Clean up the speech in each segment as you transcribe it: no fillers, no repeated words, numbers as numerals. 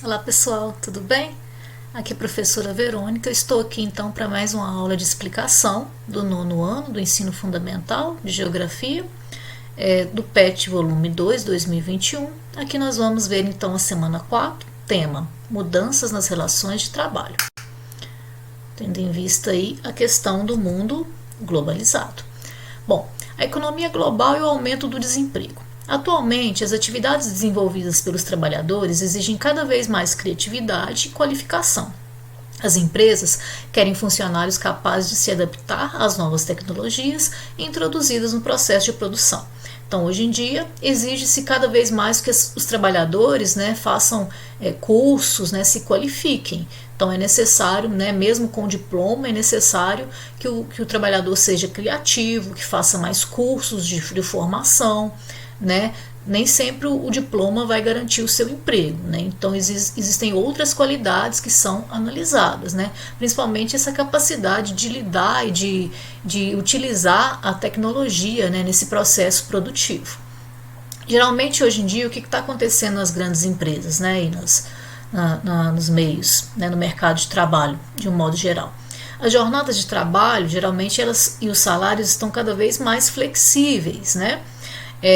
Olá pessoal, tudo bem? Aqui é a professora Verônica. Eu estou aqui então para mais uma aula de explicação do nono ano do ensino fundamental de Geografia, do PET volume 2, 2021. Aqui nós vamos ver então a semana 4, tema Mudanças nas relações de trabalho, tendo em vista aí a questão do mundo globalizado. Bom, a economia global e o aumento do desemprego. Atualmente, as atividades desenvolvidas pelos trabalhadores exigem cada vez mais criatividade e qualificação. As empresas querem funcionários capazes de se adaptar às novas tecnologias introduzidas no processo de produção. Então, hoje em dia, exige-se cada vez mais que os trabalhadores façam cursos, se qualifiquem. Então, é necessário, mesmo com diploma, é necessário que o trabalhador seja criativo, que faça mais cursos de formação. Nem sempre o diploma vai garantir o seu emprego, então existem outras qualidades que são analisadas, principalmente essa capacidade de lidar e de utilizar a tecnologia nesse processo produtivo. Geralmente hoje em dia o que está acontecendo nas grandes empresas e nos meios, no mercado de trabalho de um modo geral? As jornadas de trabalho geralmente e os salários estão cada vez mais flexíveis,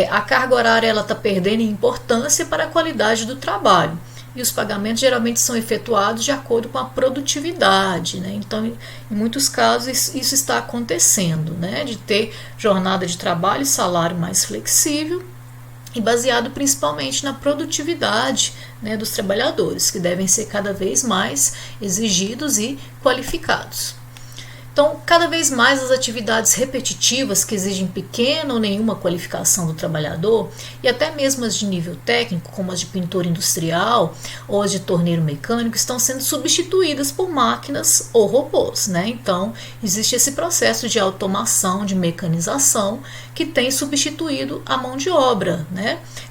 a carga horária está perdendo em importância para a qualidade do trabalho e os pagamentos geralmente são efetuados de acordo com a produtividade. Então, em muitos casos, isso está acontecendo, de ter jornada de trabalho e salário mais flexível e baseado principalmente na produtividade dos trabalhadores, que devem ser cada vez mais exigidos e qualificados. Então, cada vez mais as atividades repetitivas que exigem pequena ou nenhuma qualificação do trabalhador, e até mesmo as de nível técnico, como as de pintor industrial ou as de torneiro mecânico, estão sendo substituídas por máquinas ou robôs. Então, existe esse processo de automação, de mecanização, que tem substituído a mão de obra.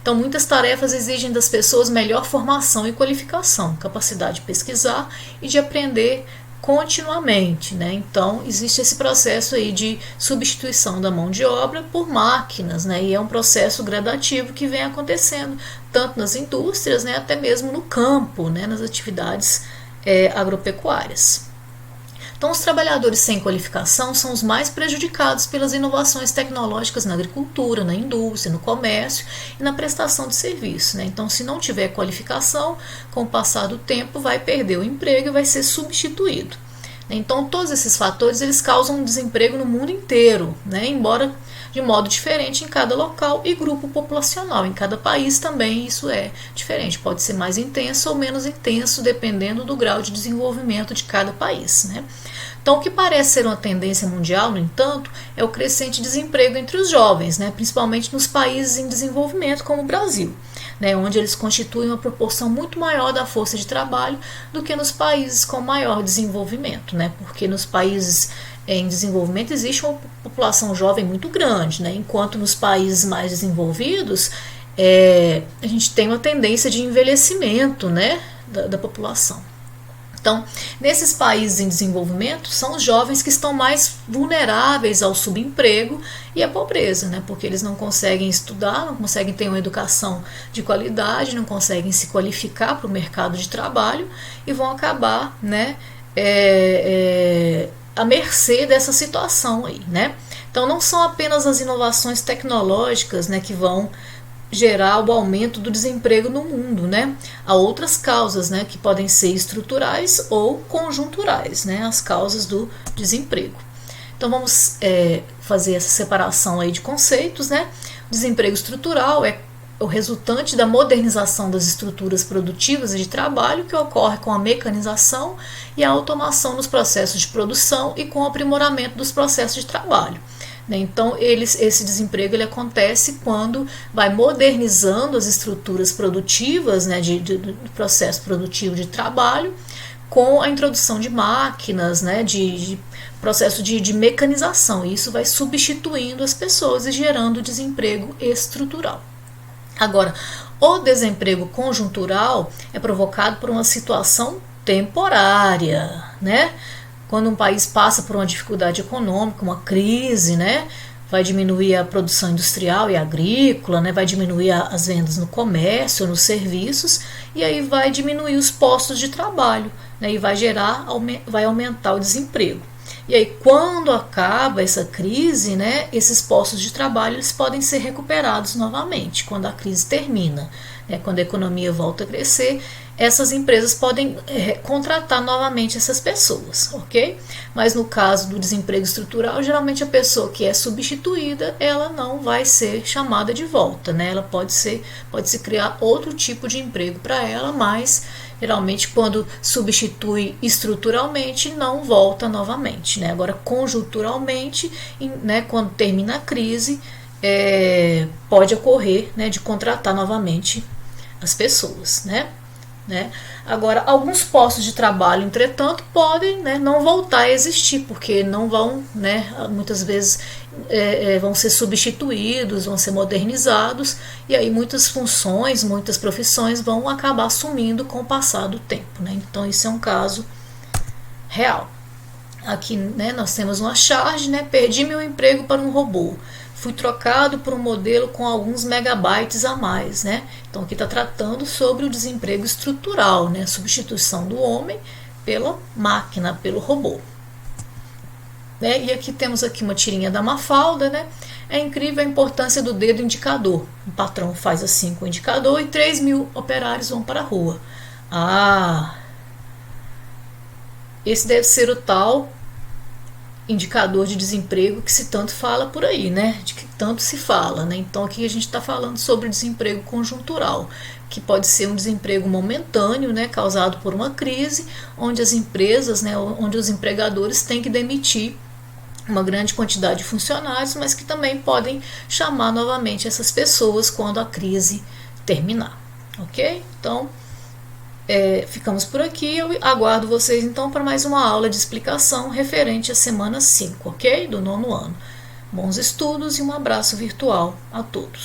Então, muitas tarefas exigem das pessoas melhor formação e qualificação, capacidade de pesquisar e de aprender continuamente, Então existe esse processo aí de substituição da mão de obra por máquinas, e é um processo gradativo que vem acontecendo tanto nas indústrias, até mesmo no campo, nas atividades agropecuárias. Então, os trabalhadores sem qualificação são os mais prejudicados pelas inovações tecnológicas na agricultura, na indústria, no comércio e na prestação de serviço. Então, se não tiver qualificação, com o passar do tempo vai perder o emprego e vai ser substituído. Então, todos esses fatores eles causam um desemprego no mundo inteiro, embora de modo diferente em cada local e grupo populacional. Em cada país também isso é diferente, pode ser mais intenso ou menos intenso, dependendo do grau de desenvolvimento de cada país. Então, o que parece ser uma tendência mundial, no entanto, é o crescente desemprego entre os jovens, principalmente nos países em desenvolvimento, como o Brasil, onde eles constituem uma proporção muito maior da força de trabalho do que nos países com maior desenvolvimento, porque nos países em desenvolvimento existe uma população jovem muito grande, enquanto nos países mais desenvolvidos a gente tem uma tendência de envelhecimento da população. Então, nesses países em desenvolvimento, são os jovens que estão mais vulneráveis ao subemprego e à pobreza, porque eles não conseguem estudar, não conseguem ter uma educação de qualidade, não conseguem se qualificar para o mercado de trabalho e vão acabar à mercê dessa situação aí. Então, não são apenas as inovações tecnológicas que vão gerar o aumento do desemprego no mundo, Há outras causas, que podem ser estruturais ou conjunturais, as causas do desemprego. Então vamos fazer essa separação aí de conceitos, O desemprego estrutural é o resultante da modernização das estruturas produtivas e de trabalho que ocorre com a mecanização e a automação nos processos de produção e com o aprimoramento dos processos de trabalho. Então, esse desemprego ele acontece quando vai modernizando as estruturas produtivas do processo produtivo de trabalho com a introdução de máquinas, de processo de mecanização. E isso vai substituindo as pessoas e gerando desemprego estrutural. Agora, o desemprego conjuntural é provocado por uma situação temporária, Quando um país passa por uma dificuldade econômica, uma crise, vai diminuir a produção industrial e agrícola, né? Vai diminuir as vendas no comércio, nos serviços, e aí vai diminuir os postos de trabalho, né? E vai aumentar o desemprego. E aí, quando acaba essa crise, né, esses postos de trabalho eles podem ser recuperados novamente, quando a crise termina, né, quando a economia volta a crescer, essas empresas podem contratar novamente essas pessoas, ok? Mas no caso do desemprego estrutural, geralmente a pessoa que é substituída, ela não vai ser chamada de volta, né? Ela pode-se criar outro tipo de emprego para ela, mas geralmente quando substitui estruturalmente, não volta novamente, né? Agora, conjunturalmente, né, quando termina a crise, pode ocorrer, né, de contratar novamente as pessoas, né? Agora, alguns postos de trabalho, entretanto, podem, né, não voltar a existir, porque não vão, né, muitas vezes vão ser substituídos, vão ser modernizados, e aí muitas funções, muitas profissões vão acabar sumindo com o passar do tempo, né? Então, isso é um caso real. Aqui, né, nós temos uma charge, né, perdi meu emprego para um robô. Fui trocado por um modelo com alguns megabytes a mais, né? Então aqui está tratando sobre o desemprego estrutural, né? Substituição do homem pela máquina, pelo robô. Né? E aqui temos aqui uma tirinha da Mafalda, né? É incrível a importância do dedo indicador. O patrão faz assim com o indicador e 3.000 operários vão para a rua. Esse deve ser o tal indicador de desemprego que se tanto fala por aí, né? De que tanto se fala, né? Então aqui a gente está falando sobre desemprego conjuntural, que pode ser um desemprego momentâneo, né? Causado por uma crise, onde as empresas, né? Onde os empregadores têm que demitir uma grande quantidade de funcionários, mas que também podem chamar novamente essas pessoas quando a crise terminar, ok? Então ficamos por aqui. Eu aguardo vocês então para mais uma aula de explicação referente à semana 5, ok? Do 9º ano. Bons estudos e um abraço virtual a todos.